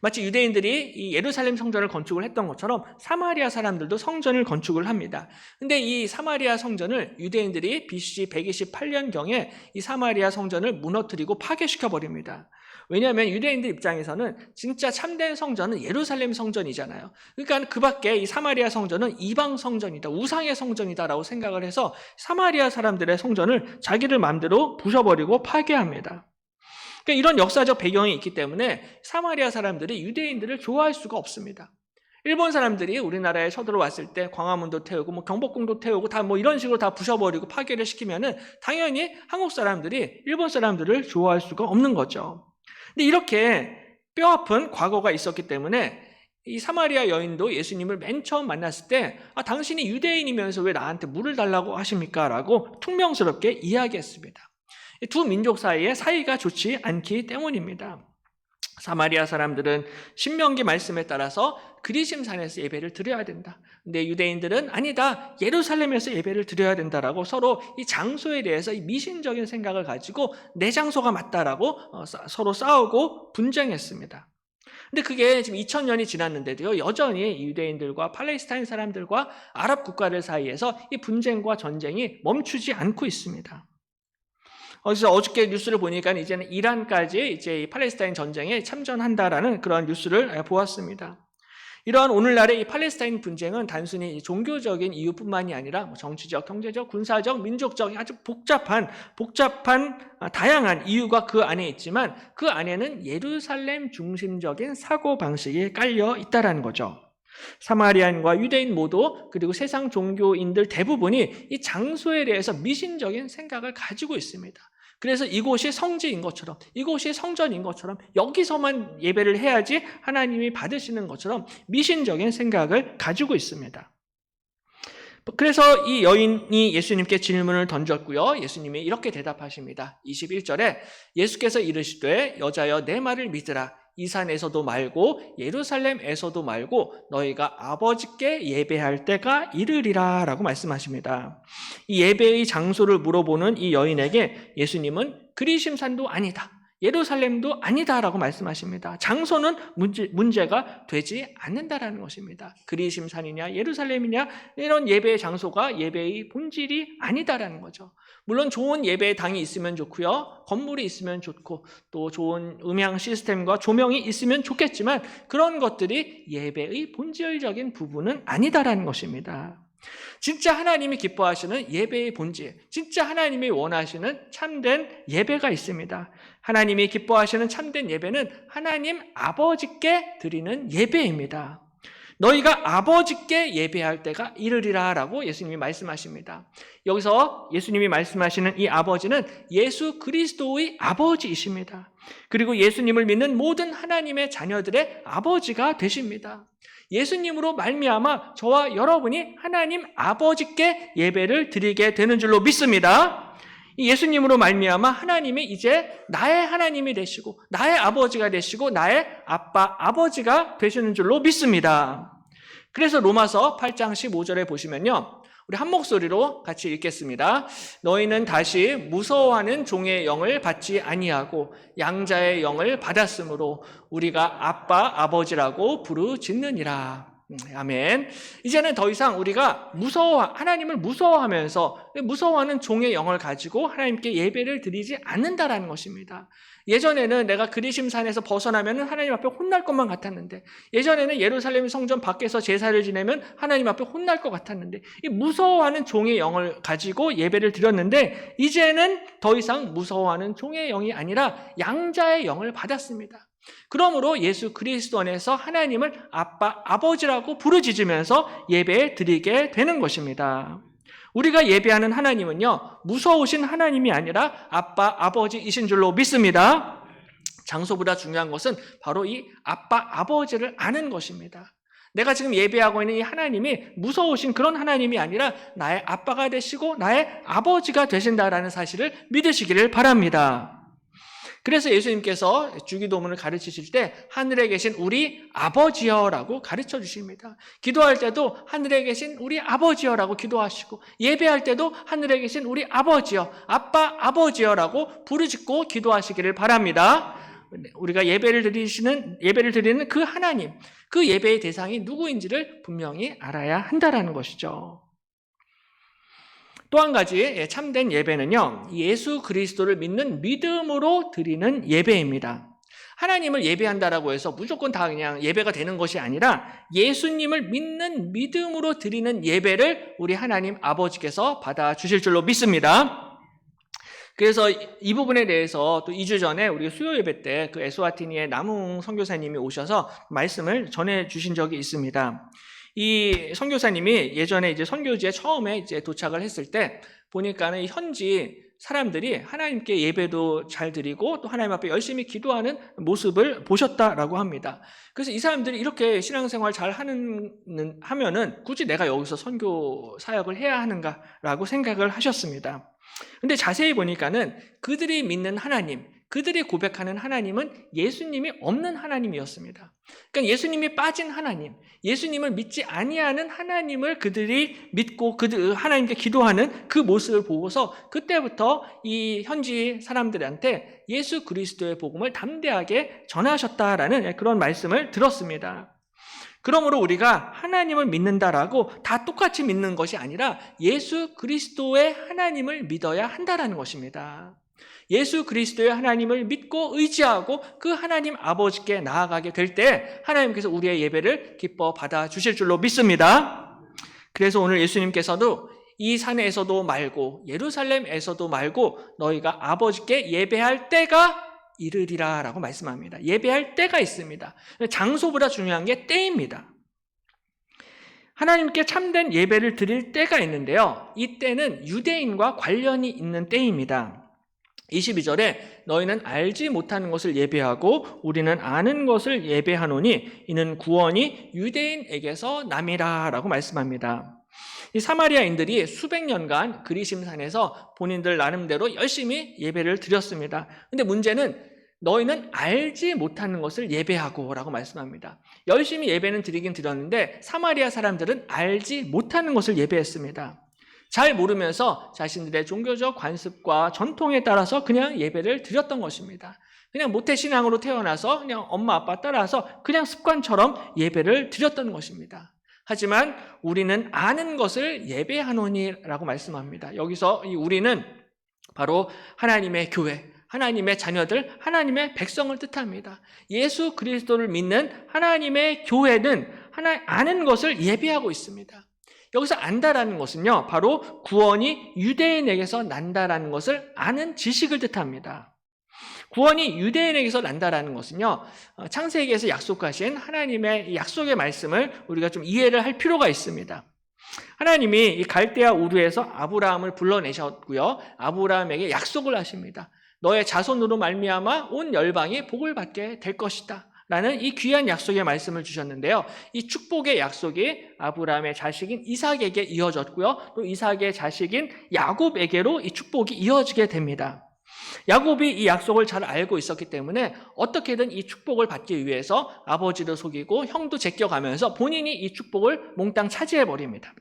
마치 유대인들이 이 예루살렘 성전을 건축을 했던 것처럼 사마리아 사람들도 성전을 건축을 합니다. 근데 이 사마리아 성전을 유대인들이 BC 128년경에 이 사마리아 성전을 무너뜨리고 파괴시켜 버립니다. 왜냐하면 유대인들 입장에서는 진짜 참된 성전은 예루살렘 성전이잖아요. 그러니까 그 밖에 이 사마리아 성전은 이방 성전이다, 우상의 성전이다라고 생각을 해서 사마리아 사람들의 성전을 자기들 마음대로 부숴버리고 파괴합니다. 그러니까 이런 역사적 배경이 있기 때문에 사마리아 사람들이 유대인들을 좋아할 수가 없습니다. 일본 사람들이 우리나라에 쳐들어왔을 때 광화문도 태우고 경복궁도 태우고 다 이런 식으로 다 부셔버리고 파괴를 시키면은 당연히 한국 사람들이 일본 사람들을 좋아할 수가 없는 거죠. 근데 이렇게 뼈아픈 과거가 있었기 때문에 이 사마리아 여인도 예수님을 맨 처음 만났을 때 당신이 유대인이면서 왜 나한테 물을 달라고 하십니까? 라고 퉁명스럽게 이야기했습니다. 두 민족 사이에 사이가 좋지 않기 때문입니다. 사마리아 사람들은 신명기 말씀에 따라서 그리심산에서 예배를 드려야 된다. 근데 유대인들은 아니다, 예루살렘에서 예배를 드려야 된다라고 서로 이 장소에 대해서 이 미신적인 생각을 가지고 내 장소가 맞다라고 서로 싸우고 분쟁했습니다. 근데 그게 지금 2000년이 지났는데도요, 여전히 유대인들과 팔레스타인 사람들과 아랍 국가들 사이에서 이 분쟁과 전쟁이 멈추지 않고 있습니다. 그래서 어저께 뉴스를 보니까 이제는 이란까지 이제 이 팔레스타인 전쟁에 참전한다라는 그런 뉴스를 보았습니다. 이러한 오늘날의 이 팔레스타인 분쟁은 단순히 종교적인 이유뿐만이 아니라 정치적, 경제적, 군사적, 민족적 아주 복잡한 다양한 이유가 그 안에 있지만 그 안에는 예루살렘 중심적인 사고방식이 깔려 있다는 거죠. 사마리아인과 유대인 모두 그리고 세상 종교인들 대부분이 이 장소에 대해서 미신적인 생각을 가지고 있습니다. 그래서 이곳이 성지인 것처럼, 이곳이 성전인 것처럼, 여기서만 예배를 해야지 하나님이 받으시는 것처럼 미신적인 생각을 가지고 있습니다. 그래서 이 여인이 예수님께 질문을 던졌고요. 예수님이 이렇게 대답하십니다. 21절에 예수께서 이르시되 여자여 내 말을 믿으라. 이 산에서도 말고 예루살렘에서도 말고 너희가 아버지께 예배할 때가 이르리라 라고 말씀하십니다. 이 예배의 장소를 물어보는 이 여인에게 예수님은 그리심산도 아니다, 예루살렘도 아니다라고 말씀하십니다. 장소는 문제가 되지 않는다라는 것입니다. 그리심산이냐 예루살렘이냐 이런 예배의 장소가 예배의 본질이 아니다라는 거죠. 물론 좋은 예배의 당이 있으면 좋고요, 건물이 있으면 좋고 또 좋은 음향 시스템과 조명이 있으면 좋겠지만 그런 것들이 예배의 본질적인 부분은 아니다라는 것입니다. 진짜 하나님이 기뻐하시는 예배의 본질, 진짜 하나님이 원하시는 참된 예배가 있습니다. 하나님이 기뻐하시는 참된 예배는 하나님 아버지께 드리는 예배입니다. 너희가 아버지께 예배할 때가 이르리라 라고 예수님이 말씀하십니다. 여기서 예수님이 말씀하시는 이 아버지는 예수 그리스도의 아버지이십니다. 그리고 예수님을 믿는 모든 하나님의 자녀들의 아버지가 되십니다. 예수님으로 말미암아 저와 여러분이 하나님 아버지께 예배를 드리게 되는 줄로 믿습니다. 이 예수님으로 말미암아 하나님이 이제 나의 하나님이 되시고 나의 아버지가 되시고 나의 아빠 아버지가 되시는 줄로 믿습니다. 그래서 로마서 8장 15절에 보시면요, 우리 한 목소리로 같이 읽겠습니다. 너희는 다시 무서워하는 종의 영을 받지 아니하고 양자의 영을 받았으므로 우리가 아빠 아버지라고 부르짖느니라. 아멘. 이제는 더 이상 우리가 하나님을 무서워하면서 무서워하는 종의 영을 가지고 하나님께 예배를 드리지 않는다라는 것입니다. 예전에는 내가 그리심산에서 벗어나면 하나님 앞에 혼날 것만 같았는데, 예전에는 예루살렘 성전 밖에서 제사를 지내면 하나님 앞에 혼날 것 같았는데, 이 무서워하는 종의 영을 가지고 예배를 드렸는데 이제는 더 이상 무서워하는 종의 영이 아니라 양자의 영을 받았습니다. 그러므로 예수 그리스도 안에서 하나님을 아빠, 아버지라고 부르짖으면서 예배 드리게 되는 것입니다. 우리가 예배하는 하나님은요, 무서우신 하나님이 아니라 아빠, 아버지이신 줄로 믿습니다. 장소보다 중요한 것은 바로 이 아빠, 아버지를 아는 것입니다. 내가 지금 예배하고 있는 이 하나님이 무서우신 그런 하나님이 아니라 나의 아빠가 되시고 나의 아버지가 되신다라는 사실을 믿으시기를 바랍니다. 그래서 예수님께서 주기도문을 가르치실 때 하늘에 계신 우리 아버지여라고 가르쳐 주십니다. 기도할 때도 하늘에 계신 우리 아버지여라고 기도하시고, 예배할 때도 하늘에 계신 우리 아버지여, 아빠 아버지여라고 부르짖고 기도하시기를 바랍니다. 우리가 예배를 드리는 그 하나님, 그 예배의 대상이 누구인지를 분명히 알아야 한다라는 것이죠. 또 한 가지 참된 예배는요, 예수 그리스도를 믿는 믿음으로 드리는 예배입니다. 하나님을 예배한다라고 해서 무조건 다 그냥 예배가 되는 것이 아니라 예수님을 믿는 믿음으로 드리는 예배를 우리 하나님 아버지께서 받아주실 줄로 믿습니다. 그래서 이 부분에 대해서 또 2주 전에 우리 수요 예배 때 그 에스와티니의 남웅 선교사님이 오셔서 말씀을 전해 주신 적이 있습니다. 이 선교사님이 예전에 이제 선교지에 처음에 이제 도착을 했을 때 보니까는 이 현지 사람들이 하나님께 예배도 잘 드리고 또 하나님 앞에 열심히 기도하는 모습을 보셨다라고 합니다. 그래서 이 사람들이 이렇게 신앙생활 잘 하면은 굳이 내가 여기서 선교 사역을 해야 하는가라고 생각을 하셨습니다. 근데 자세히 보니까는 그들이 믿는 하나님, 그들이 고백하는 하나님은 예수님이 없는 하나님이었습니다. 그러니까 예수님이 빠진 하나님, 예수님을 믿지 아니하는 하나님을 그들이 믿고 하나님께 기도하는 그 모습을 보고서 그때부터 이 현지 사람들한테 예수 그리스도의 복음을 담대하게 전하셨다라는 그런 말씀을 들었습니다. 그러므로 우리가 하나님을 믿는다라고 다 똑같이 믿는 것이 아니라 예수 그리스도의 하나님을 믿어야 한다라는 것입니다. 예수 그리스도의 하나님을 믿고 의지하고 그 하나님 아버지께 나아가게 될 때 하나님께서 우리의 예배를 기뻐 받아주실 줄로 믿습니다. 그래서 오늘 예수님께서도 이 산에서도 말고 예루살렘에서도 말고 너희가 아버지께 예배할 때가 이르리라 라고 말씀합니다. 예배할 때가 있습니다. 장소보다 중요한 게 때입니다. 하나님께 참된 예배를 드릴 때가 있는데요, 이 때는 유대인과 관련이 있는 때입니다. 22절에 너희는 알지 못하는 것을 예배하고 우리는 아는 것을 예배하노니 이는 구원이 유대인에게서 남이라 라고 말씀합니다. 이 사마리아인들이 수백 년간 그리심산에서 본인들 나름대로 열심히 예배를 드렸습니다. 근데 문제는 너희는 알지 못하는 것을 예배하고 라고 말씀합니다. 열심히 예배는 드리긴 드렸는데 사마리아 사람들은 알지 못하는 것을 예배했습니다. 잘 모르면서 자신들의 종교적 관습과 전통에 따라서 그냥 예배를 드렸던 것입니다. 그냥 모태신앙으로 태어나서 그냥 엄마 아빠 따라서 그냥 습관처럼 예배를 드렸던 것입니다. 하지만 우리는 아는 것을 예배하노니라고 말씀합니다. 여기서 이 우리는 바로 하나님의 교회, 하나님의 자녀들, 하나님의 백성을 뜻합니다. 예수 그리스도를 믿는 하나님의 교회는 아는 것을 예배하고 있습니다. 여기서 안다라는 것은요, 바로 구원이 유대인에게서 난다라는 것을 아는 지식을 뜻합니다. 구원이 유대인에게서 난다라는 것은요, 창세기에서 약속하신 하나님의 약속의 말씀을 우리가 좀 이해를 할 필요가 있습니다. 하나님이 이 갈대아 우르에서 아브라함을 불러내셨고요, 아브라함에게 약속을 하십니다. 너의 자손으로 말미암아 온 열방이 복을 받게 될 것이다 라는 이 귀한 약속의 말씀을 주셨는데요, 이 축복의 약속이 아브라함의 자식인 이삭에게 이어졌고요, 또 이삭의 자식인 야곱에게로 이 축복이 이어지게 됩니다. 야곱이 이 약속을 잘 알고 있었기 때문에 어떻게든 이 축복을 받기 위해서 아버지를 속이고 형도 제껴가면서 본인이 이 축복을 몽땅 차지해버립니다.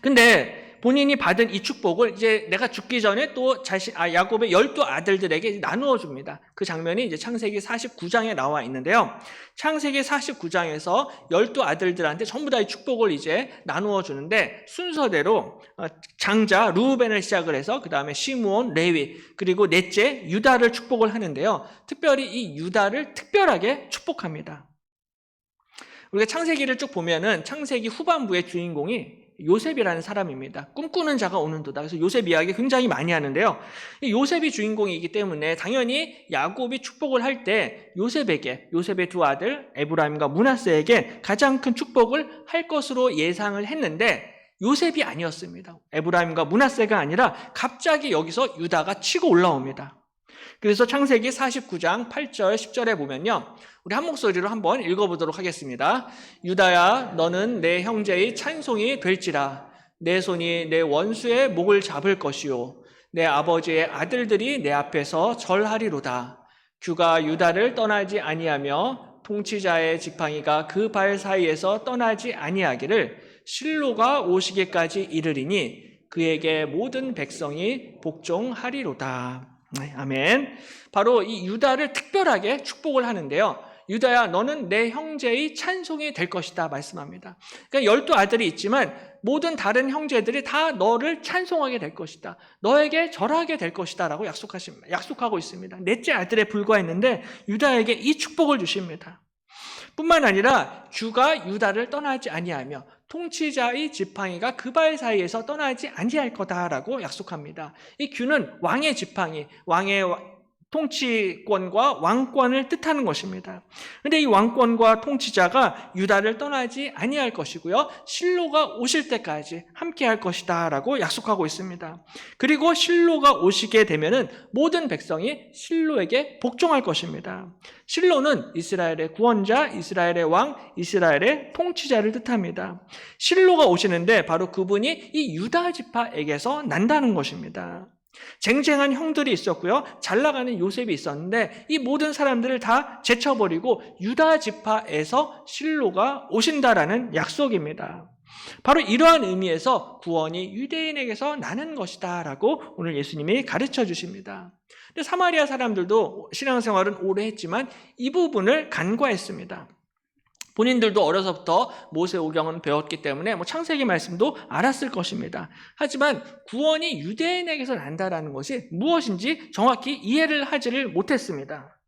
근데 본인이 받은 이 축복을 이제 내가 죽기 전에 또 야곱의 12아들들에게 나누어 줍니다. 그 장면이 이제 창세기 49장에 나와 있는데요. 창세기 49장에서 12아들들한테 전부 다 이 축복을 이제 나누어 주는데 순서대로 장자 루벤을 시작을 해서 그 다음에 시므온, 레위, 그리고 넷째 유다를 축복을 하는데요. 특별히 이 유다를 특별하게 축복합니다. 우리가 창세기를 쭉 보면은 창세기 후반부의 주인공이 요셉이라는 사람입니다. 꿈꾸는 자가 오는도다. 그래서 요셉 이야기 굉장히 많이 하는데요. 요셉이 주인공이기 때문에 당연히 야곱이 축복을 할 때 요셉의 두 아들 에브라임과 므낫세에게 가장 큰 축복을 할 것으로 예상을 했는데 요셉이 아니었습니다. 에브라임과 므낫세가 아니라 갑자기 여기서 유다가 치고 올라옵니다. 그래서 창세기 49장 8절 10절에 보면요, 우리 한 목소리로 한번 읽어보도록 하겠습니다. 유다야, 너는 내 형제의 찬송이 될지라. 내 손이 내 원수의 목을 잡을 것이요 내 아버지의 아들들이 내 앞에서 절하리로다. 규가 유다를 떠나지 아니하며 통치자의 지팡이가 그 발 사이에서 떠나지 아니하기를 실로가 오시기까지 이르리니 그에게 모든 백성이 복종하리로다. 아멘. 바로 이 유다를 특별하게 축복을 하는데요, 유다야, 너는 내 형제의 찬송이 될 것이다 말씀합니다. 그러니까 12아들이 있지만 모든 다른 형제들이 다 너를 찬송하게 될 것이다, 너에게 절하게 될 것이다 라고 약속하고 있습니다. 넷째 아들에 불과했는데 유다에게 이 축복을 주십니다. 뿐만 아니라 규가 유다를 떠나지 아니하며 통치자의 지팡이가 그 발 사이에서 떠나지 아니할 거다라고 약속합니다. 이 규는 왕의 지팡이, 왕의 통치권과 왕권을 뜻하는 것입니다. 그런데 이 왕권과 통치자가 유다를 떠나지 아니할 것이고요, 실로가 오실 때까지 함께할 것이다 라고 약속하고 있습니다. 그리고 실로가 오시게 되면은 모든 백성이 실로에게 복종할 것입니다. 실로는 이스라엘의 구원자, 이스라엘의 왕, 이스라엘의 통치자를 뜻합니다. 실로가 오시는데 바로 그분이 이 유다 지파에게서 난다는 것입니다. 쟁쟁한 형들이 있었고요, 잘 나가는 요셉이 있었는데 이 모든 사람들을 다 제쳐버리고 유다 지파에서 실로가 오신다라는 약속입니다. 바로 이러한 의미에서 구원이 유대인에게서 나는 것이다 라고 오늘 예수님이 가르쳐 주십니다. 근데 사마리아 사람들도 신앙생활은 오래 했지만 이 부분을 간과했습니다. 본인들도 어려서부터 모세오경은 배웠기 때문에 창세기 말씀도 알았을 것입니다. 하지만 구원이 유대인에게서 난다라는 것이 무엇인지 정확히 이해를 하지를 못했습니다.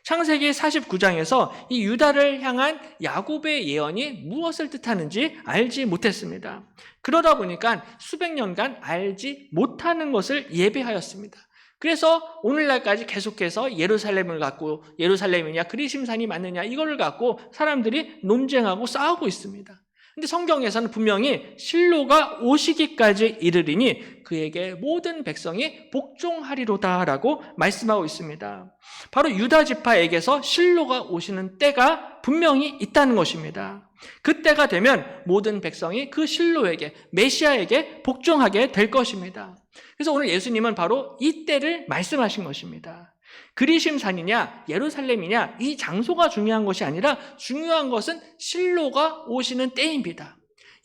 창세기 49장에서 이 유다를 향한 야곱의 예언이 무엇을 뜻하는지 알지 못했습니다. 그러다 보니까 수백 년간 알지 못하는 것을 예배하였습니다. 그래서 오늘날까지 계속해서 예루살렘을 갖고 예루살렘이냐 그리심산이 맞느냐 이거를 갖고 사람들이 논쟁하고 싸우고 있습니다. 근데 성경에서는 분명히 실로가 오시기까지 이르리니 그에게 모든 백성이 복종하리로다라고 말씀하고 있습니다. 바로 유다 지파에게서 실로가 오시는 때가 분명히 있다는 것입니다. 그 때가 되면 모든 백성이 그 실로에게, 메시아에게 복종하게 될 것입니다. 그래서 오늘 예수님은 바로 이 때를 말씀하신 것입니다. 그리심산이냐 예루살렘이냐 이 장소가 중요한 것이 아니라 중요한 것은 실로가 오시는 때입니다.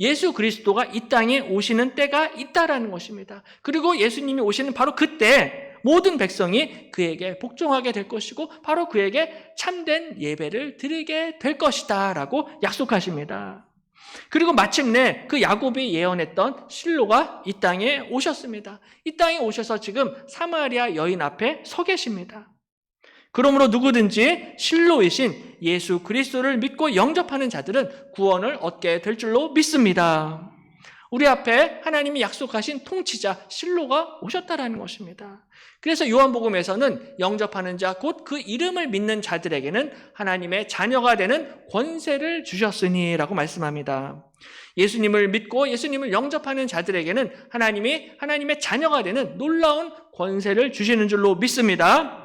예수 그리스도가 이 땅에 오시는 때가 있다라는 것입니다. 그리고 예수님이 오시는 바로 그때 모든 백성이 그에게 복종하게 될 것이고 바로 그에게 참된 예배를 드리게 될 것이다 라고 약속하십니다. 그리고 마침내 그 야곱이 예언했던 실로가 이 땅에 오셨습니다. 이 땅에 오셔서 지금 사마리아 여인 앞에 서 계십니다. 그러므로 누구든지 실로이신 예수 그리스도를 믿고 영접하는 자들은 구원을 얻게 될 줄로 믿습니다. 우리 앞에 하나님이 약속하신 통치자 실로가 오셨다라는 것입니다. 그래서 요한복음에서는 영접하는 자 곧 그 이름을 믿는 자들에게는 하나님의 자녀가 되는 권세를 주셨으니 라고 말씀합니다. 예수님을 믿고 예수님을 영접하는 자들에게는 하나님이 하나님의 자녀가 되는 놀라운 권세를 주시는 줄로 믿습니다.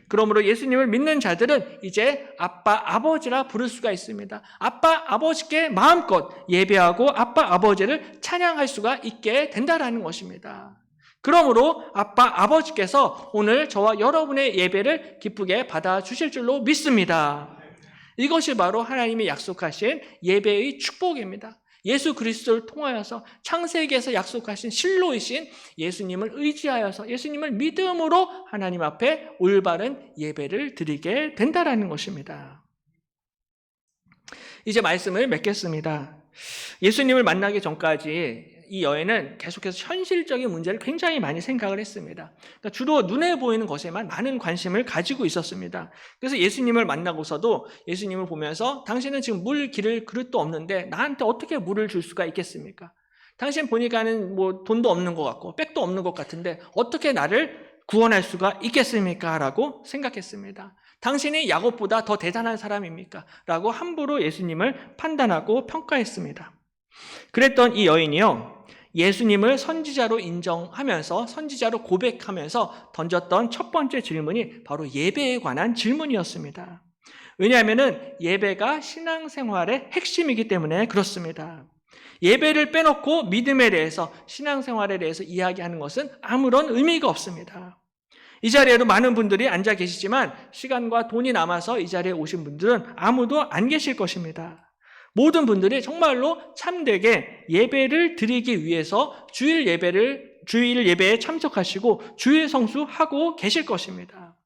그러므로 예수님을 믿는 자들은 이제 아빠, 아버지라 부를 수가 있습니다. 아빠, 아버지께 마음껏 예배하고 아빠, 아버지를 찬양할 수가 있게 된다라는 것입니다. 그러므로 아빠, 아버지께서 오늘 저와 여러분의 예배를 기쁘게 받아주실 줄로 믿습니다. 이것이 바로 하나님이 약속하신 예배의 축복입니다. 예수 그리스도를 통하여서 창세기에서 약속하신 실로이신 예수님을 의지하여서 예수님을 믿음으로 하나님 앞에 올바른 예배를 드리게 된다라는 것입니다. 이제 말씀을 맺겠습니다. 예수님을 만나기 전까지 이 여인은 계속해서 현실적인 문제를 굉장히 많이 생각을 했습니다. 그러니까 주로 눈에 보이는 것에만 많은 관심을 가지고 있었습니다. 그래서 예수님을 만나고서도 예수님을 보면서 당신은 지금 물 기를 그릇도 없는데 나한테 어떻게 물을 줄 수가 있겠습니까? 당신 보니까는 뭐 돈도 없는 것 같고 백도 없는 것 같은데 어떻게 나를 구원할 수가 있겠습니까? 라고 생각했습니다. 당신이 야곱보다 더 대단한 사람입니까? 라고 함부로 예수님을 판단하고 평가했습니다. 그랬던 이 여인이요, 예수님을 선지자로 인정하면서 선지자로 고백하면서 던졌던 첫 번째 질문이 바로 예배에 관한 질문이었습니다. 왜냐하면 예배가 신앙생활의 핵심이기 때문에 그렇습니다. 예배를 빼놓고 믿음에 대해서 신앙생활에 대해서 이야기하는 것은 아무런 의미가 없습니다. 이 자리에도 많은 분들이 앉아 계시지만 시간과 돈이 남아서 이 자리에 오신 분들은 아무도 안 계실 것입니다. 모든 분들이 정말로 참되게 예배를 드리기 위해서 주일 예배에 참석하시고 주일 성수하고 계실 것입니다.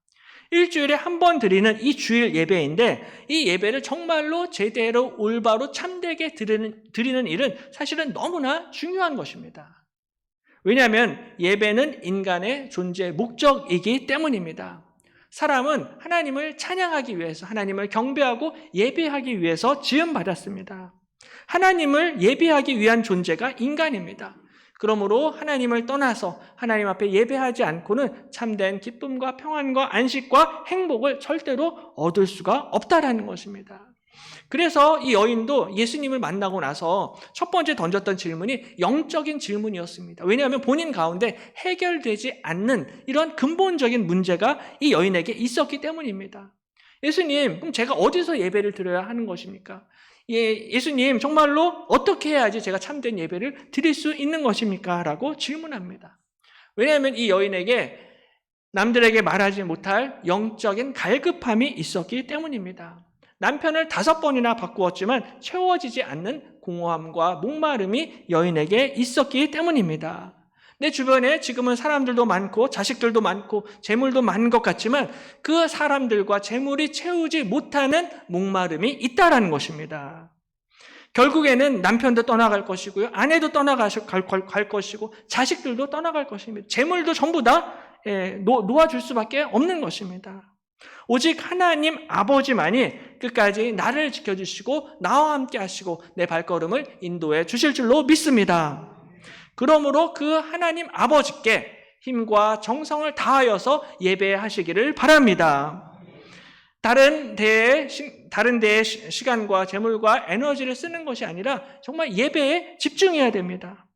일주일에 한 번 드리는 이 주일 예배인데 이 예배를 정말로 제대로 올바로 참되게 드리는 일은 사실은 너무나 중요한 것입니다. 왜냐하면 예배는 인간의 존재 목적이기 때문입니다. 사람은 하나님을 찬양하기 위해서 하나님을 경배하고 예배하기 위해서 지음받았습니다. 하나님을 예배하기 위한 존재가 인간입니다. 그러므로 하나님을 떠나서 하나님 앞에 예배하지 않고는 참된 기쁨과 평안과 안식과 행복을 절대로 얻을 수가 없다라는 것입니다. 그래서 이 여인도 예수님을 만나고 나서 첫 번째 던졌던 질문이 영적인 질문이었습니다. 왜냐하면 본인 가운데 해결되지 않는 이런 근본적인 문제가 이 여인에게 있었기 때문입니다. 예수님, 그럼 제가 어디서 예배를 드려야 하는 것입니까? 예수님, 정말로 어떻게 해야지 제가 참된 예배를 드릴 수 있는 것입니까? 라고 질문합니다. 왜냐하면 이 여인에게 남들에게 말하지 못할 영적인 갈급함이 있었기 때문입니다. 남편을 5번이나 바꾸었지만 채워지지 않는 공허함과 목마름이 여인에게 있었기 때문입니다. 내 주변에 지금은 사람들도 많고 자식들도 많고 재물도 많은 것 같지만 그 사람들과 재물이 채우지 못하는 목마름이 있다라는 것입니다. 결국에는 남편도 떠나갈 것이고요, 아내도 떠나갈 것이고 자식들도 떠나갈 것입니다. 재물도 전부 다 놓아줄 수밖에 없는 것입니다. 오직 하나님 아버지만이 끝까지 나를 지켜주시고 나와 함께 하시고 내 발걸음을 인도해 주실 줄로 믿습니다. 그러므로 그 하나님 아버지께 힘과 정성을 다하여서 예배하시기를 바랍니다. 다른 데에 시간과 재물과 에너지를 쓰는 것이 아니라 정말 예배에 집중해야 됩니다.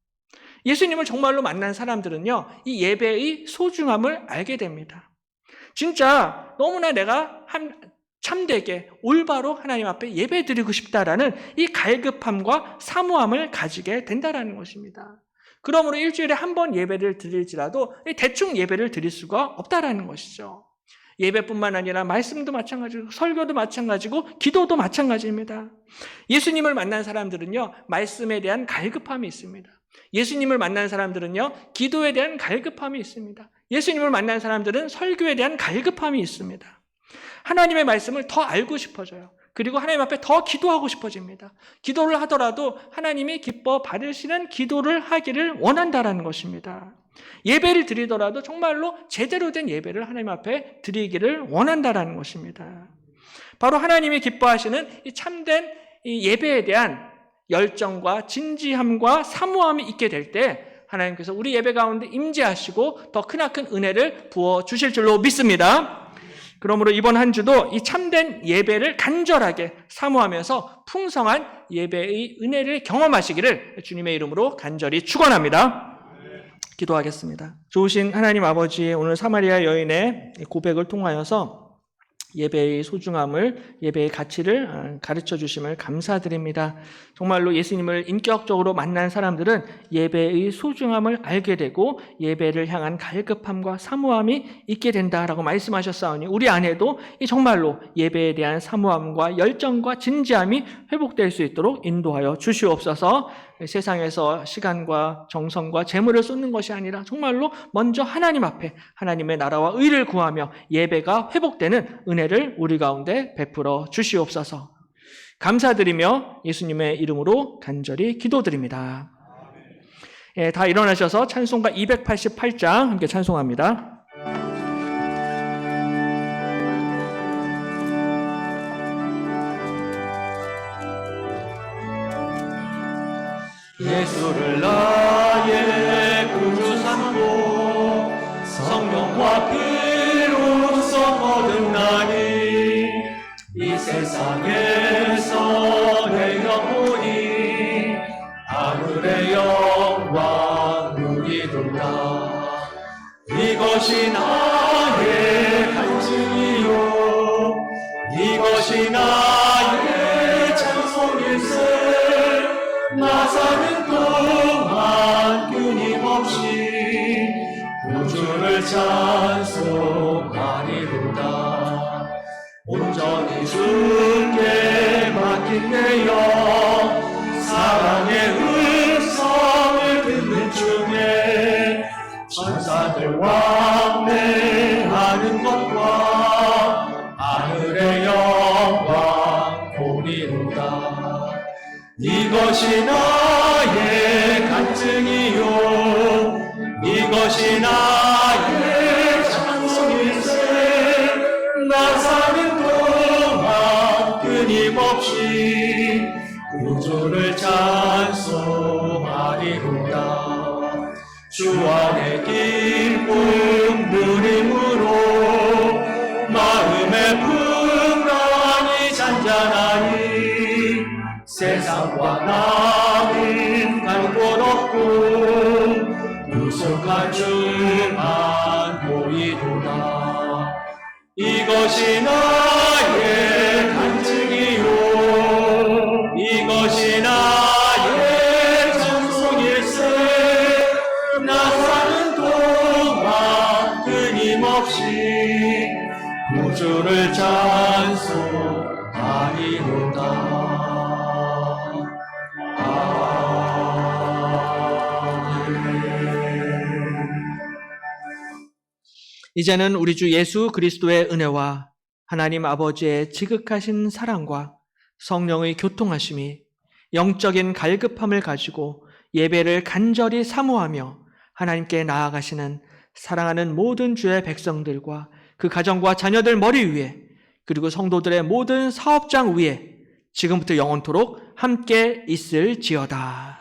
예수님을 정말로 만난 사람들은요, 이 예배의 소중함을 알게 됩니다. 진짜 너무나 내가 참되게 올바로 하나님 앞에 예배드리고 싶다라는 이 갈급함과 사모함을 가지게 된다라는 것입니다. 그러므로 일주일에 한 번 예배를 드릴지라도 대충 예배를 드릴 수가 없다라는 것이죠. 예배뿐만 아니라 말씀도 마찬가지고 설교도 마찬가지고 기도도 마찬가지입니다. 예수님을 만난 사람들은요, 말씀에 대한 갈급함이 있습니다. 예수님을 만난 사람들은요, 기도에 대한 갈급함이 있습니다. 예수님을 만난 사람들은 설교에 대한 갈급함이 있습니다. 하나님의 말씀을 더 알고 싶어져요. 그리고 하나님 앞에 더 기도하고 싶어집니다. 기도를 하더라도 하나님이 기뻐 받으시는 기도를 하기를 원한다라는 것입니다. 예배를 드리더라도 정말로 제대로 된 예배를 하나님 앞에 드리기를 원한다라는 것입니다. 바로 하나님이 기뻐하시는 이 참된 이 예배에 대한 열정과 진지함과 사모함이 있게 될 때 하나님께서 우리 예배 가운데 임재하시고 더 크나큰 은혜를 부어주실 줄로 믿습니다. 그러므로 이번 한 주도 이 참된 예배를 간절하게 사모하면서 풍성한 예배의 은혜를 경험하시기를 주님의 이름으로 간절히 축원합니다. 기도하겠습니다. 좋으신 하나님 아버지, 오늘 사마리아 여인의 고백을 통하여서 예배의 소중함을, 예배의 가치를 가르쳐 주심을 감사드립니다. 정말로 예수님을 인격적으로 만난 사람들은 예배의 소중함을 알게 되고 예배를 향한 갈급함과 사모함이 있게 된다라고 말씀하셨사오니 우리 안에도 정말로 예배에 대한 사모함과 열정과 진지함이 회복될 수 있도록 인도하여 주시옵소서. 세상에서 시간과 정성과 재물을 쏟는 것이 아니라 정말로 먼저 하나님 앞에 하나님의 나라와 의를 구하며 예배가 회복되는 은혜를 우리 가운데 베풀어 주시옵소서. 감사드리며 예수님의 이름으로 간절히 기도드립니다. 다 일어나셔서 찬송가 288장 함께 찬송합니다. 예수를 나의 구주 삼고 성령과 피로써 거듭나니 이 세상에서 내 영혼이 하늘의 영광 누리도다. 이것이 나의 간증이요 이것이 나의 찬송일세. 나 사는 동안 끊임없이 구주를 찬송하리로다. 온전히 주께 맡긴 내 영 사랑의 음성을 듣는 중에 천사들 왕래하는 것과 하늘의 영광 보리로다. 이것이 나의 간증이요 이것이 나의 찬송일세. 나 사는 동안 끊임없이 구주를 찬송하리로다. 주 안에 기쁨 누림으로 마음의 풍랑이 잔잔하니 세상과 나는 갈 곳 없고 구속한 주만 보이도다. 이것이 나의 간증이요 이것이 나의 찬송일세. 나 사는 동안 끊임없이 구주를 찬송하리로다. 이제는 우리 주 예수 그리스도의 은혜와 하나님 아버지의 지극하신 사랑과 성령의 교통하심이 영적인 갈급함을 가지고 예배를 간절히 사모하며 하나님께 나아가시는 사랑하는 모든 주의 백성들과 그 가정과 자녀들 머리 위에 그리고 성도들의 모든 사업장 위에 지금부터 영원토록 함께 있을지어다.